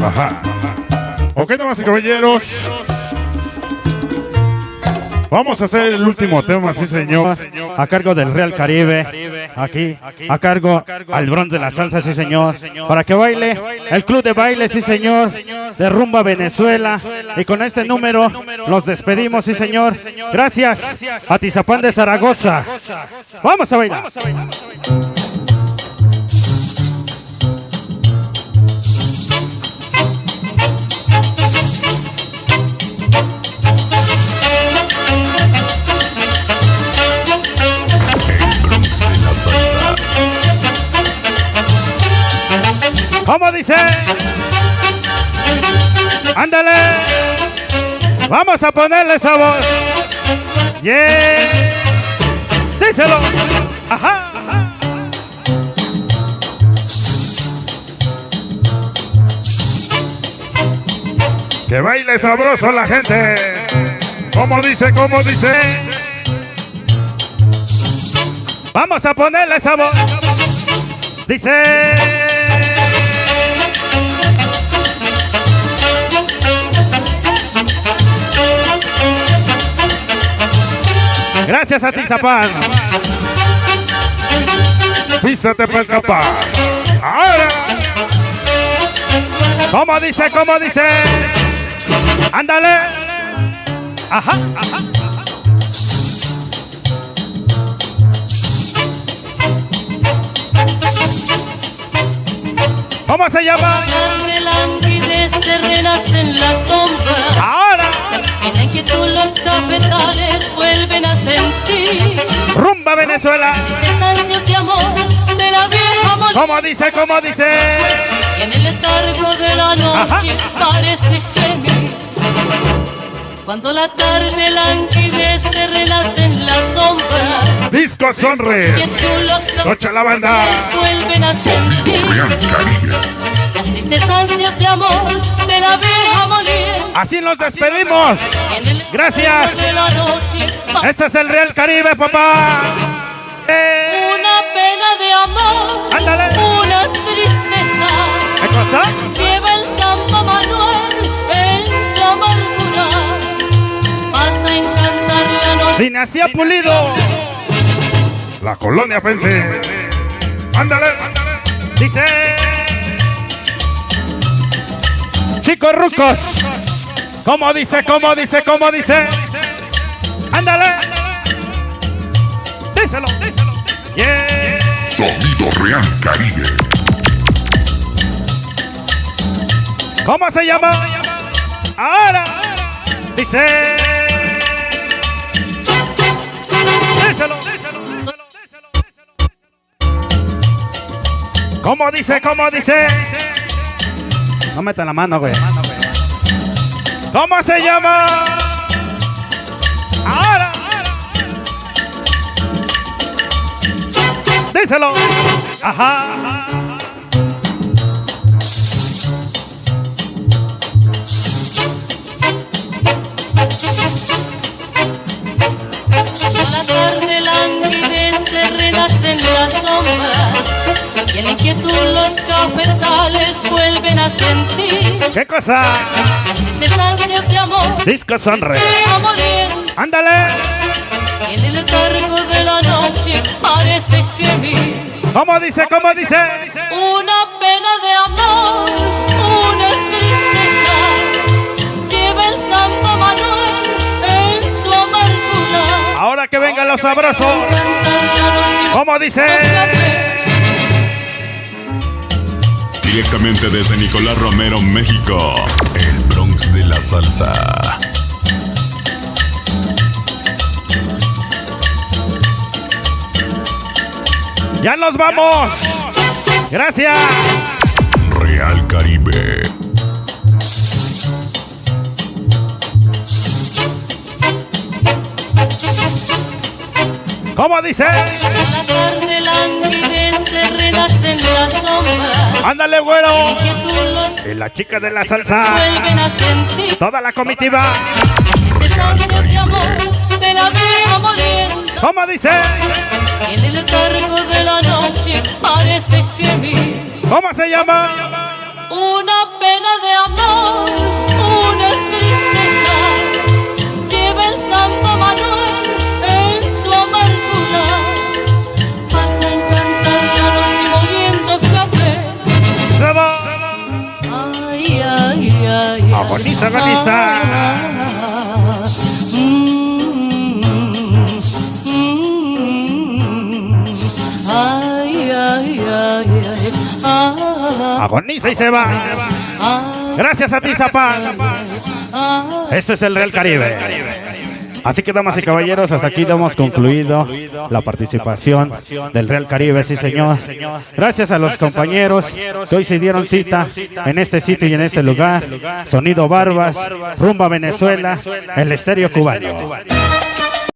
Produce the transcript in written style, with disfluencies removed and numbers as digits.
Ajá. Ok, damas y caballeros. Vamos a hacer el último tema, sí señor. A cargo del Real Caribe. Aquí, a cargo al Bronx de la Salsa, sí señor. Para que baile el club de baile, sí señor. De Rumba Venezuela. Y con este número los despedimos, sí señor. Gracias a Tizapán de Zaragoza. Vamos a bailar. ¿Cómo dice? Ándale. Vamos a ponerle sabor. Yeah. Díselo. Ajá. Que baile sabroso la gente. ¿Cómo dice? ¿Cómo dice? Vamos a ponerle sabor. Dice. Gracias a Tizapán. Písate para escapar. Ahora. ¿Cómo dice? ¿Cómo dice? Ándale. Ajá, ajá. ¿Cómo se llama? El ángel se renace en la sombra. Ahora. En la inquietud los cafetales vuelven a sentir. Rumba Venezuela. Las ansias de amor de la vieja molina. ¿Cómo dice? ¿Cómo dice? Y en el letargo de la noche parece gemir. Cuando la tarde languidez se renace en la sombra. Disco Sonres. Noche la banda. Vuelven a sentir las tristes ansias de amor de la vieja molina. Así nos despedimos. Gracias. Este es el Real Caribe, papá. Una pena de amor. Ándale. Una tristeza. ¿Qué cosa? Lleva el Samba Manuel en su amargura. Vas a encantar la noche. Dinastía Pulido. La colonia Pense. Ándale. Dice. Chicos rucos. ¿Cómo dice? ¿Cómo dice? ¿Cómo dice? Ándale. Díselo, díselo. Yeah. Sonido Real Caribe. ¿Cómo se llama? Ahora. Dice. Díselo, díselo. ¿Cómo dice? ¿Cómo dice? No metan la mano, güey. ¿Cómo se llama? Ahora. Díselo. Ajá. La tarde languidez se renace en la sombra. Y en la inquietud los cafetales vuelven a sentir. ¿Qué cosa? Las ansias de amor. Disco Sonres. Ándale. Y en el letargo de la noche parece gemir. ¿Cómo dice? ¿Cómo dice? Una pena de amor, una tristeza. Lleva el Samba Manuel en su amargura. Ahora que vengan los sabrosos. ¿Cómo dice? Directamente desde Nicolás Romero, México, el Bronx de la Salsa. ¡Ya nos vamos! ¡Gracias! Real Caribe. ¿Cómo dice? La tarde languidez se renace en la sombra. ¡Ándale, güero! Inquietud los Y la chica de la salsa. vuelven a sentir. Toda la comitiva. Las ansias de amor de la vieja molina. ¿Cómo dice? Y en el letargo de la noche parece gemir. ¿Cómo se llama? Una pena de Protagoniza. Ay, ay, ay, ay. Agoniza y se va. Gracias a ti, Zapán. Este es el Real Caribe. Así que, damas y caballeros, hasta aquí hemos concluido la participación del Real Caribe, sí señor. Gracias a los compañeros que hoy se dieron cita en este sitio y en este lugar. Sonido Barbas, Rumba Venezuela, el Estéreo Cubano.